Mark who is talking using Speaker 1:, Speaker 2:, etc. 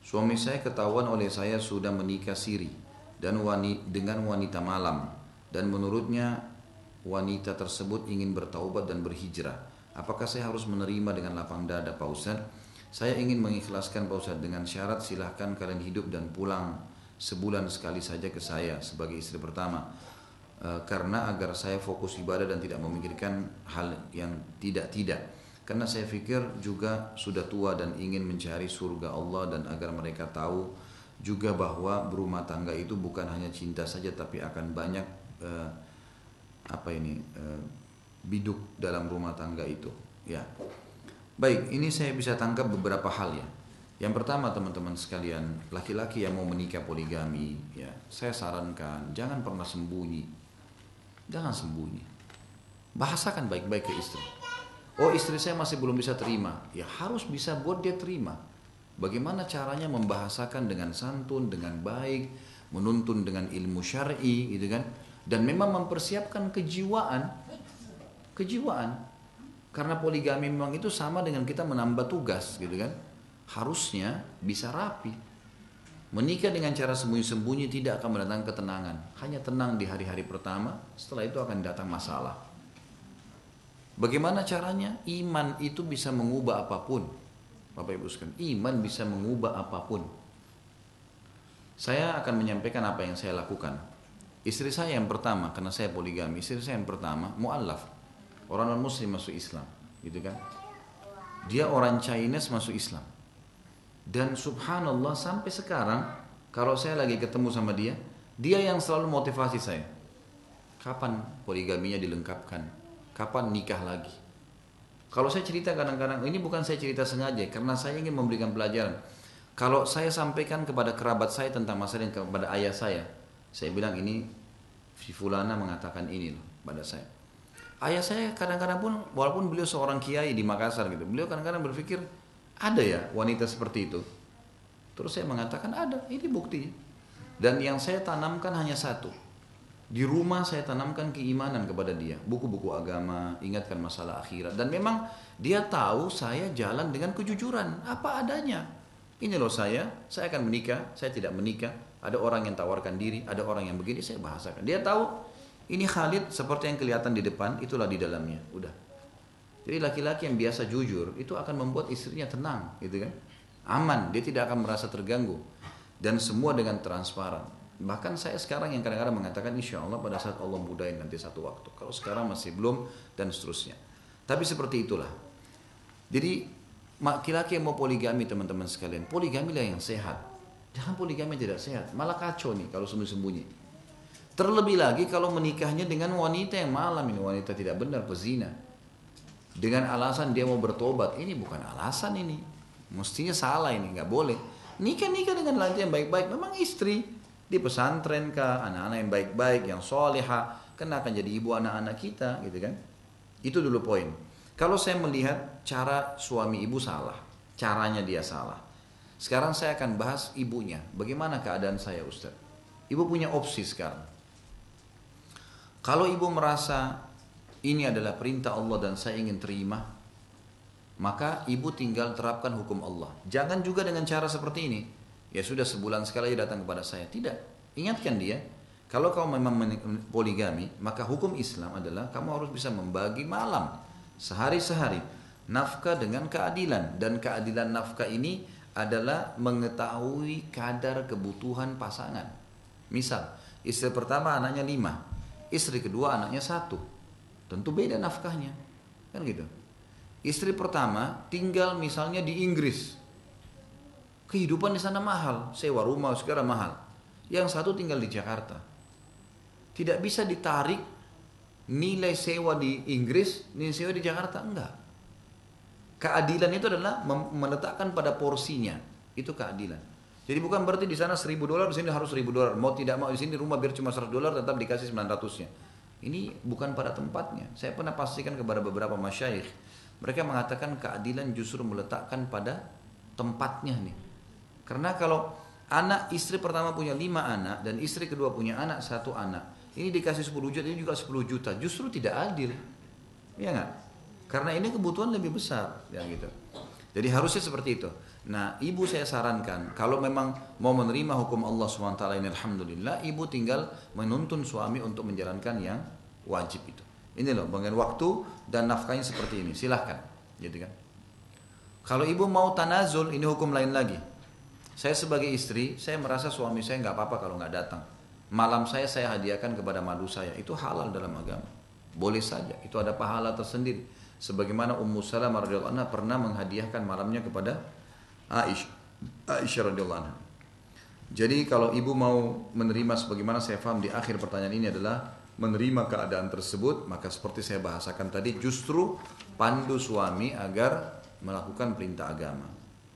Speaker 1: Suami saya ketahuan oleh saya sudah menikah siri dan dengan wanita malam, dan menurutnya wanita tersebut ingin bertaubat dan berhijrah. Apakah saya harus menerima dengan lapang dada, Pak Ustaz? Saya ingin mengikhlaskan, Pak Ustaz, dengan syarat silahkan kalian hidup dan pulang sebulan sekali saja ke saya sebagai istri pertama. Karena agar saya fokus ibadah dan tidak memikirkan hal yang tidak-tidak. Karena saya pikir juga sudah tua dan ingin mencari surga Allah, dan agar mereka tahu juga bahwa berumah tangga itu bukan hanya cinta saja, tapi akan banyak eh, biduk dalam rumah tangga itu. Ya, baik. Ini saya bisa tangkap beberapa hal ya. Yang pertama, teman-teman sekalian, laki-laki yang mau menikah poligami, ya, saya sarankan jangan pernah sembunyi, jangan sembunyi. Bahasakan baik-baik ke istri. Oh, istri saya masih belum bisa terima. Ya harus bisa buat dia terima. Bagaimana caranya membahasakan dengan santun, dengan baik, menuntun dengan ilmu syar'i, gitu kan? Dan memang mempersiapkan kejiwaan, kejiwaan. Karena poligami memang itu sama dengan kita menambah tugas, gitu kan? Harusnya bisa rapi. Menikah dengan cara sembunyi-sembunyi tidak akan mendatangkan ketenangan. Hanya tenang di hari-hari pertama, setelah itu akan datang masalah. Bagaimana caranya? Iman itu bisa mengubah apapun. Bapak Ibu sekalian, iman bisa mengubah apapun. Saya akan menyampaikan apa yang saya lakukan. Istri saya yang pertama, karena saya poligami, istri saya yang pertama mu'allaf, orang non muslim masuk Islam, gitu kan? Dia orang Chinese masuk Islam. Dan subhanallah sampai sekarang kalau saya lagi ketemu sama dia, dia yang selalu motivasi saya. Kapan poligaminya dilengkapkan? Kapan nikah lagi? Kalau saya cerita kadang-kadang, ini bukan saya cerita sengaja, karena saya ingin memberikan pelajaran. Kalau saya sampaikan kepada kerabat saya tentang masalah ini, kepada ayah saya bilang ini, si fulana mengatakan ini loh pada saya. Ayah saya kadang-kadang pun, walaupun beliau seorang kiai di Makassar gitu, beliau kadang-kadang berpikir, ada ya wanita seperti itu? Terus saya mengatakan ada, ini buktinya. Dan yang saya tanamkan hanya satu. Di rumah saya tanamkan keimanan kepada dia, buku-buku agama, ingatkan masalah akhirat, dan memang dia tahu saya jalan dengan kejujuran, apa adanya. Ini loh saya akan menikah, saya tidak menikah. Ada orang yang tawarkan diri, ada orang yang begini, saya bahasakan. Dia tahu ini Khalid seperti yang kelihatan di depan, itulah di dalamnya. Udah. Jadi laki-laki yang biasa jujur itu akan membuat istrinya tenang, gitu kan? Aman, dia tidak akan merasa terganggu, dan semua dengan transparan. Bahkan saya sekarang yang kadang-kadang mengatakan insya Allah pada saat Allah mudahin nanti satu waktu. Kalau sekarang masih belum, dan seterusnya. Tapi seperti itulah. Jadi laki-laki yang mau poligami, teman-teman sekalian, poligamilah yang sehat. Jangan poligami yang tidak sehat, malah kacau nih kalau sembunyi-sembunyi. Terlebih lagi kalau menikahnya dengan wanita yang malam, ini wanita tidak benar, pezina. Dengan alasan dia mau bertobat, ini bukan alasan ini. Mestinya salah ini, nggak boleh. Nikah-nikah dengan laki yang baik-baik, memang istri di pesantren kah, anak-anak yang baik-baik, yang soleha, kan akan jadi ibu anak-anak kita, gitu kan? Itu dulu poin. Kalau saya melihat cara suami ibu salah, caranya dia salah. Sekarang saya akan bahas ibunya. Bagaimana keadaan saya, Ustaz? Ibu punya opsi sekarang. Kalau ibu merasa ini adalah perintah Allah dan saya ingin terima, maka ibu tinggal terapkan hukum Allah. Jangan juga dengan cara seperti ini. Ya sudah sebulan sekali datang kepada saya. Tidak. Ingatkan dia, kalau kau memang poligami, maka hukum Islam adalah kamu harus bisa membagi malam sehari-sehari nafkah dengan keadilan, dan keadilan nafkah ini adalah mengetahui kadar kebutuhan pasangan. Misal, istri pertama anaknya 5, istri kedua anaknya 1, tentu beda nafkahnya, kan gitu. Istri pertama tinggal misalnya di Inggris, kehidupan di sana mahal, sewa rumah segala mahal. Yang satu tinggal di Jakarta, tidak bisa ditarik nilai sewa di Inggris, nilai sewa di Jakarta, enggak. Keadilan itu adalah meletakkan pada porsinya, itu keadilan. Jadi bukan berarti di sana $1.000, di sini harus $1.000. Mau tidak mau di sini rumah biar cuma $100 tetap dikasih 900-nya. Ini bukan pada tempatnya. Saya pernah pastikan kepada beberapa masyayikh, mereka mengatakan keadilan justru meletakkan pada tempatnya nih. Karena kalau istri pertama punya 5 anak dan istri kedua punya 1 anak, ini dikasih 10 juta, ini juga 10 juta, justru tidak adil. Iya nggak? Karena ini kebutuhan lebih besar, ya gitu. Jadi harusnya seperti itu. Nah, ibu saya sarankan, kalau memang mau menerima hukum Allah SWT ini, alhamdulillah, ibu tinggal menuntun suami untuk menjalankan yang wajib itu. Ini loh, bagian waktu dan nafkahnya seperti ini, silahkan, gitu kan. Kalau ibu mau tanazul, ini hukum lain lagi. Saya sebagai istri, saya merasa suami saya nggak apa-apa kalau nggak datang. Malam saya hadiahkan kepada madu saya, itu halal dalam agama. Boleh saja, itu ada pahala tersendiri. Sebagaimana Ummu Salamah radhiyallahu anha pernah menghadiahkan malamnya kepada Aisyah radhiyallahu anha. Jadi kalau ibu mau menerima, sebagaimana saya paham di akhir pertanyaan ini adalah menerima keadaan tersebut, maka seperti saya bahasakan tadi, justru pandu suami agar melakukan perintah agama.